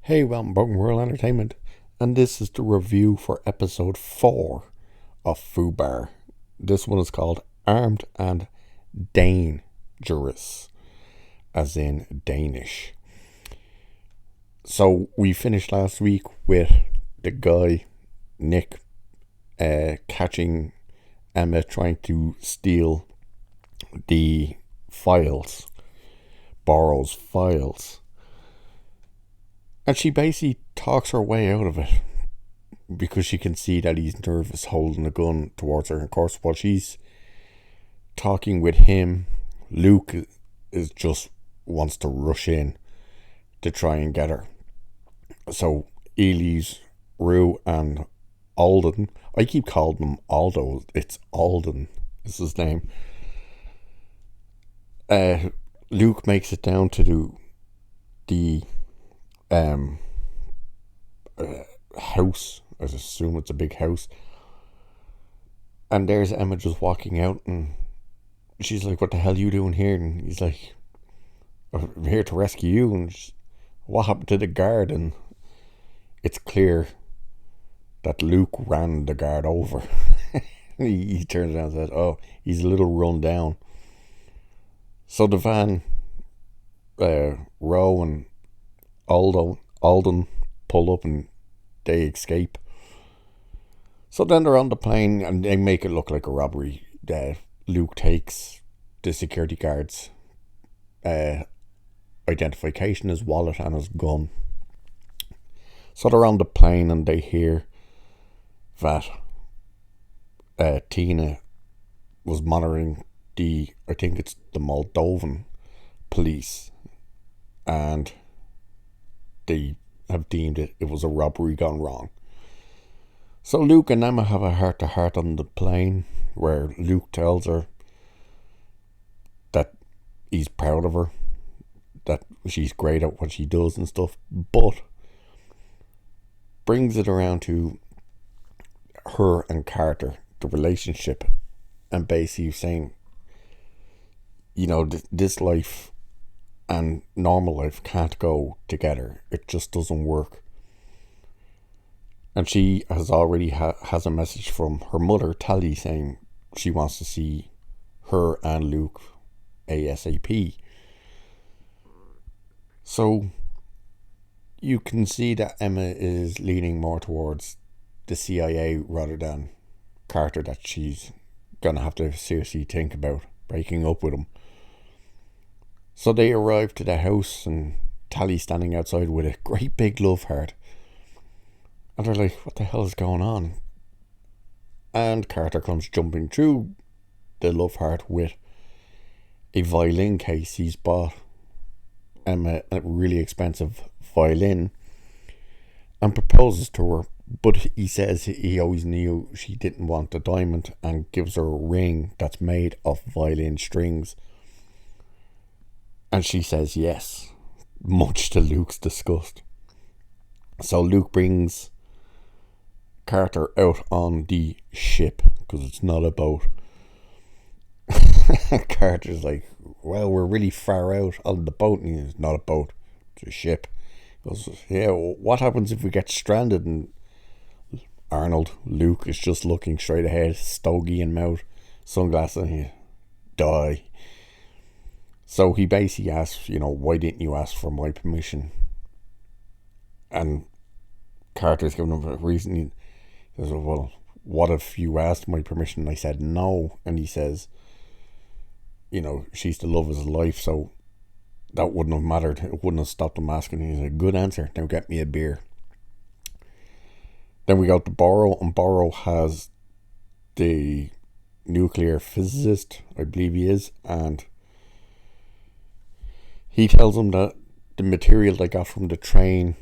Hey, welcome back to World Entertainment, and this is the review for episode 4 of Fubar. This one is called Armed and Dangerous, as in Danish. So, we finished last week with the guy, Nick, catching Emma trying to steal the files, borrows files. And she basically talks her way out of it because she can see that he's nervous holding a gun towards her. And of course, while she's talking with him, Luke is just wants to rush in to try and get her. So Elise, Rue, and Alden, I keep calling him Aldo, it's Alden is his name. Luke makes it down to the um house. I assume it's a big house, and there's Emma just walking out, and she's like, "What the hell are you doing here?" And he's like, "I'm here to rescue you." And what happened to the guard? And it's clear that Luke ran the guard over. he turns around and says, "Oh, he's a little run down." So the van, Roe and Alden pull up and they escape. So then they're on the plane and they make it look like a robbery. Luke takes the security guard's identification, his wallet and his gun. So they're on the plane and they hear that Tina was monitoring I think it's the Moldovan police, and they have deemed it was a robbery gone wrong. So Luke and Emma have a heart-to-heart on the plane where Luke tells her that he's proud of her, that she's great at what she does and stuff, but brings it around to her and Carter, the relationship, and basically saying, this life and normal life can't go together. It just doesn't work. And she has already has a message from her mother, Tally, saying she wants to see her and Luke ASAP. So you can see that Emma is leaning more towards the CIA rather than Carter, that she's gonna have to seriously think about breaking up with him. So they arrive to the house and Tally's standing outside with a great big love heart. And they're like, what the hell is going on? And Carter comes jumping through the love heart with a violin case. He's bought Emma a really expensive violin and proposes to her. But he says he always knew she didn't want the diamond and gives her a ring that's made of violin strings. And she says yes, much to Luke's disgust. So Luke brings Carter out on the ship, because it's not a boat. Carter's like, well, we're really far out on the boat. And he's, not a boat, it's a ship. He goes, yeah, what happens if we get stranded? And Luke is just looking straight ahead, stogie in mouth, sunglasses, and he die. So he basically asks, why didn't you ask for my permission? And Carter's giving him a reason. He says, well, what if you asked my permission and I said no? And he says, she's the love of his life, so that wouldn't have mattered. It wouldn't have stopped him asking. He's like, good answer, now get me a beer. Then we go to Borrow, and Borrow has the nuclear physicist, I believe he is, and he tells him that the material they got from the train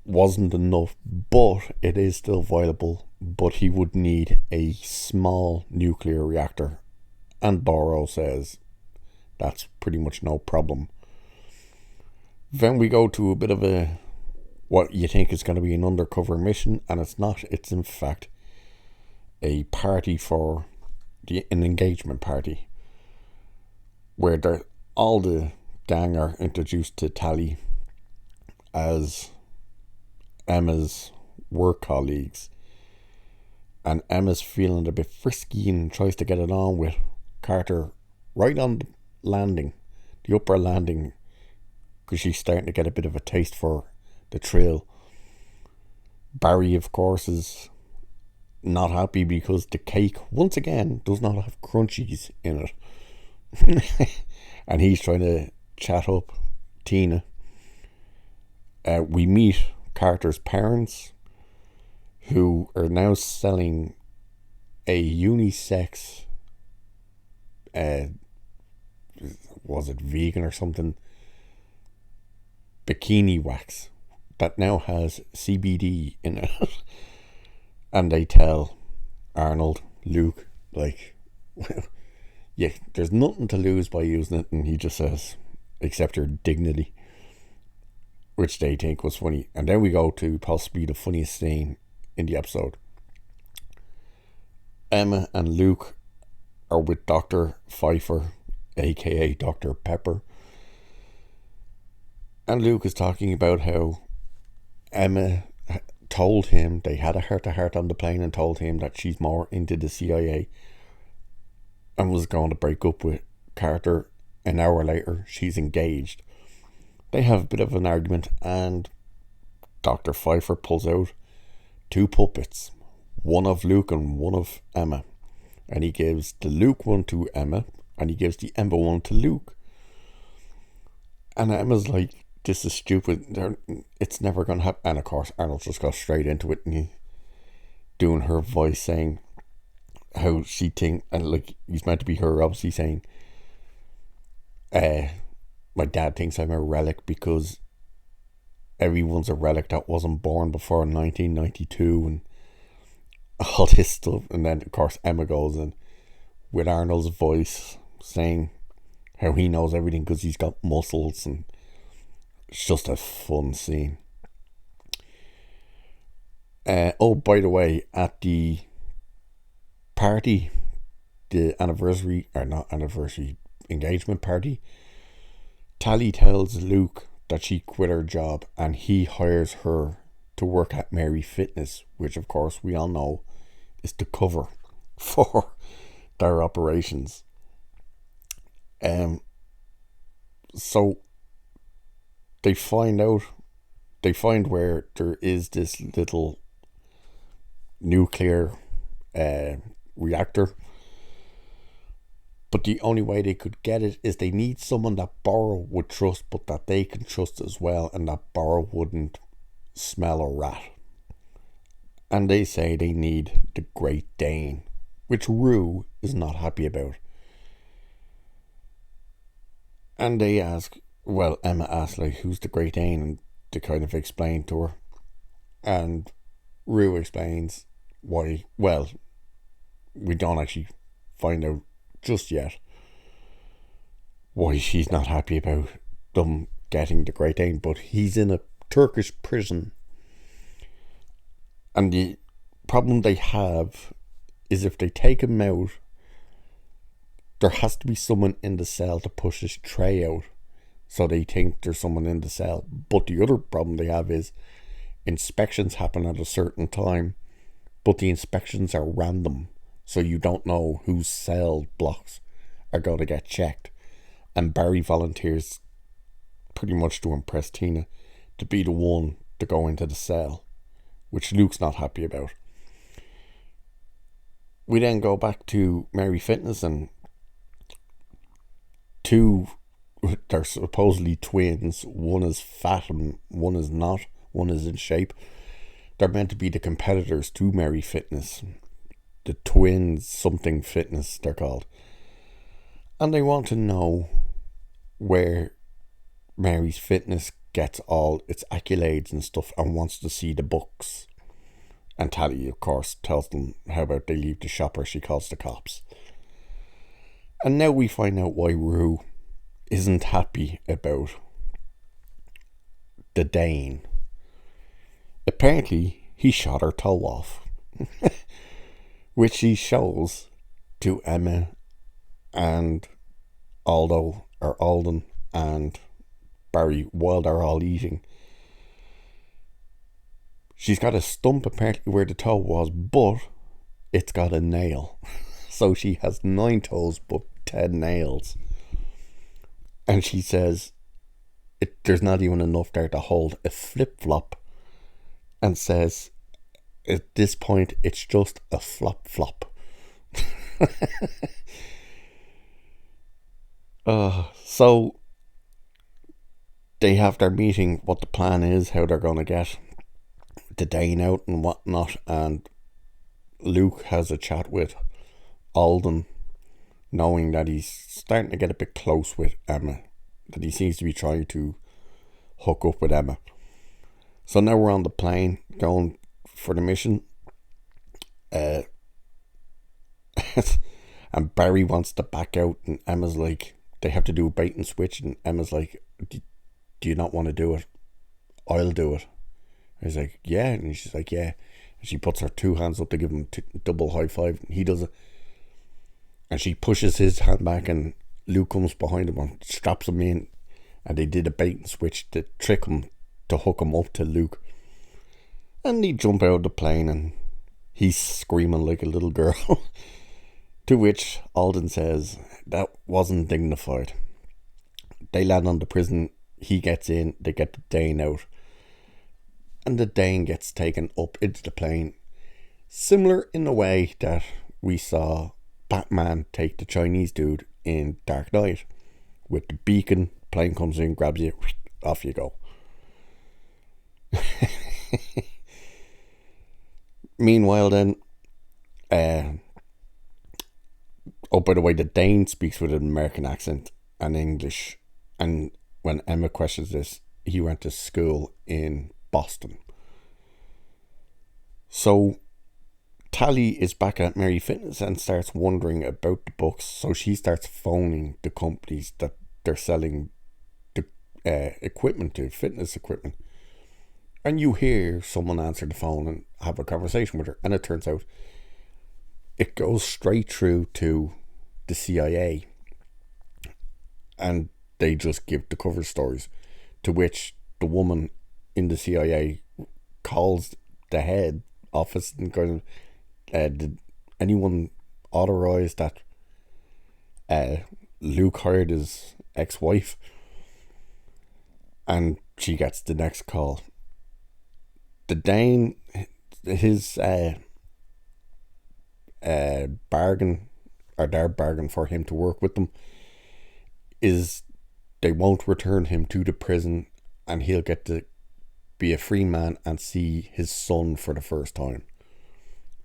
wasn't enough, but it is still viable, but he would need a small nuclear reactor. And Borrow says that's pretty much no problem. Then we go to a bit of what you think is going to be an undercover mission, and it's not. It's in fact a party for an engagement party where all the gang are introduced to Tally as Emma's work colleagues, and Emma's feeling a bit frisky and tries to get it on with Carter right on the landing, the upper landing, because she's starting to get a bit of a taste for the thrill. Barry, of course, is not happy because the cake, once again, does not have crunchies in it. And he's trying to chat up Tina. We meet Carter's parents, who are now selling a unisex, was it vegan or something, bikini wax that now has CBD in it. And they tell Arnold, Luke, like, well, yeah, there's nothing to lose by using it. And he just says, except your dignity, which they think was funny. And then we go to possibly the funniest scene in the episode. Emma and Luke are with Dr. Pfeiffer, aka Dr. Pepper. And Luke is talking about how Emma told him, they had a heart-to-heart on the plane and told him that she's more into the CIA and was going to break up with Carter. An hour later, she's engaged. They have a bit of an argument, and Dr. Pfeiffer pulls out 2 puppets, one of Luke and one of Emma. And he gives the Luke one to Emma, and he gives the Emma one to Luke. And Emma's like, this is stupid. It's never going to happen. And of course, Arnold just goes straight into it, and he doing her voice, saying how she think, and like he's meant to be her, obviously saying, my dad thinks I'm a relic because everyone's a relic that wasn't born before 1992 and all this stuff. And then of course Emma goes in with Arnold's voice saying how he knows everything because he's got muscles, and it's just a fun scene. Oh, by the way, at the party, the engagement party, Tally tells Luke that she quit her job and he hires her to work at Mary Fitness, which of course we all know is the cover for their operations. So they find where there is this little nuclear reactor, but the only way they could get it is they need someone that Borrow would trust, but that they can trust as well, and that Borrow wouldn't smell a rat. And they say they need the Great Dane, which Rue is not happy about. And they ask, well, Emma asks, like, who's the Great Dane, and to kind of explain to her. And Rue explains why. Well, we don't actually find out just yet why she's not happy about them getting the Great Dane, but he's in a Turkish prison, and the problem they have is if they take him out, there has to be someone in the cell to push his tray out, so they think there's someone in the cell. But the other problem they have is inspections happen at a certain time, but the inspections are random, so you don't know whose cell blocks are going to get checked. And Barry volunteers, pretty much to impress Tina, to be the one to go into the cell, which Luke's not happy about. We then go back to Mary Fitness, and they're supposedly twins. One is fat and one is not. One is in shape. They're meant to be the competitors to Mary Fitness. The twins something fitness, they're called. And they want to know where Mary's Fitness gets all its accolades and stuff, and wants to see the books. And Tally, of course, tells them how about they leave the shop, or she calls the cops. And now we find out why Rue isn't happy about the Dane. Apparently, he shot her toe off, which he shows to Emma and Alden and Barry while they're all eating. She's got a stump apparently where the toe was, but it's got a nail. So she has 9 toes but 10 nails. And she says there's not even enough there to hold a flip-flop, and says at this point it's just a flop-flop. So they have their meeting, what the plan is, how they're going to get the Dane out and whatnot, and Luke has a chat with Alden, knowing that he's starting to get a bit close with Emma, that he seems to be trying to hook up with Emma. So now we're on the plane going for the mission. And Barry wants to back out, and Emma's like, they have to do a bait and switch, and Emma's like, do you not want to do it? I'll do it. And he's like, yeah. And she's like, yeah. And she puts her 2 hands up to give him double high five, and he does it. And she pushes his hand back, and Luke comes behind him and straps him in, and they did a bait and switch to trick him, to hook him up to Luke. And they jump out of the plane, and he's screaming like a little girl. To which Alden says, that wasn't dignified. They land on the prison, he gets in, they get the Dane out, and the Dane gets taken up into the plane, similar in the way that we saw Batman take the Chinese dude in Dark Knight. With the beacon, plane comes in, grabs you, off you go. Meanwhile then, oh, by the way, the Dane speaks with an American accent and English. And when Emma questions this, he went to school in Boston. So Tally is back at Mary Fitness and starts wondering about the books. So she starts phoning the companies that they're selling the equipment to, fitness equipment. And you hear someone answer the phone and have a conversation with her. And it turns out it goes straight through to the CIA, and they just give the cover stories, to which the woman in the CIA calls the head office and goes, did anyone authorize that Luke hired his ex-wife? And she gets the next call. The Dane, his bargain, or their bargain for him to work with them, is they won't return him to the prison, and he'll get to be a free man and see his son for the first time.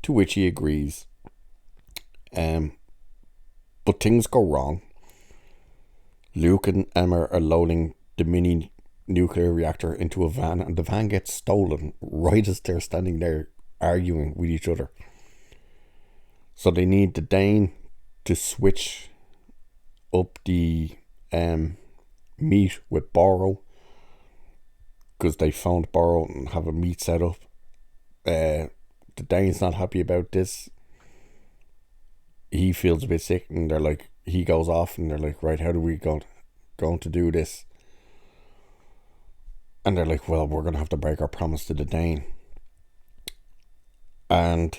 To which he agrees. But things go wrong. Luke and Emma are loading the mini nuclear reactor into a van, and the van gets stolen right as they're standing there arguing with each other. So they need the Dane to switch up the meet with Borrow, because they found Borrow and have a meet set up. The Dane's not happy about this. He feels a bit sick, and they're like, he goes off, and they're like, right, how do we going to do this? And they're like, well, we're going to have to break our promise to the Dane. And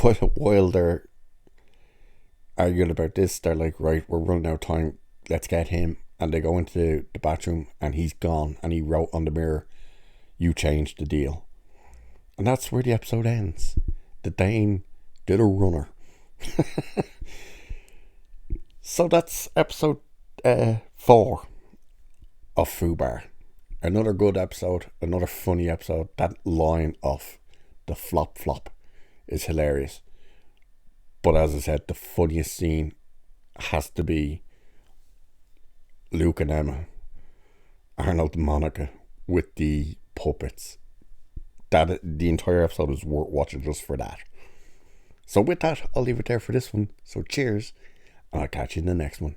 while they're arguing about this, they're like, right, we're running out of time, let's get him. And they go into the bathroom, and he's gone, and he wrote on the mirror, you changed the deal. And that's where the episode ends. The Dane did a runner. So that's episode 4 of Fubar. Another good episode, another funny episode. That line of the flop is hilarious. But as I said, the funniest scene has to be Luke and Emma, Arnold and Monica with the puppets. That the entire episode is worth watching just for that. So with that, I'll leave it there for this one. So cheers, and I'll catch you in the next one.